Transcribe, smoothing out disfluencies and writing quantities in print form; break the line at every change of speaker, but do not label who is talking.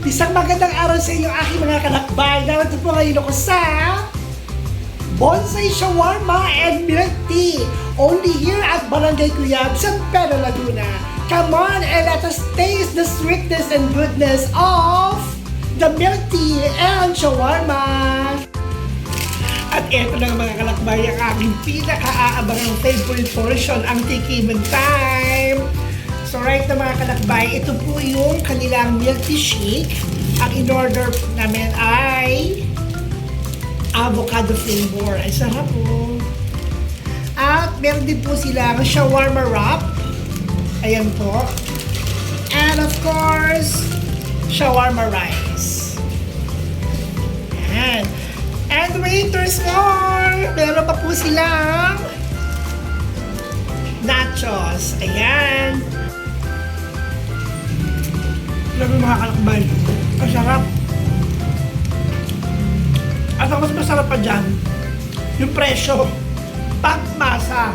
Isang magandang araw sa inyo aking mga kalakbay. Narito po ngayon ako sa Bonsai Shawarma and Milk Tea. Only here at Barangay Cuyab, San Pedro, Laguna. Come on and let us taste the sweetness and goodness of the milk tea and shawarma. At eto na mga kalakbay ang aking pinaka-aabangang favorite portion, ang tikiman time. So right na mga kalakbay, ito po yung kanilang milk tea shake. Ang in-order namin ay avocado flavor. Ay sarap po. At meron din po silang shawarma wrap. Ayan po. And of course, shawarma rice. Ayan. And wait, there's more! Meron pa po silang nachos. Ayan. Grabe mga kalakbay. Ang sarap. At ang mas masarap pa dyan, yung presyo. Pagmasa.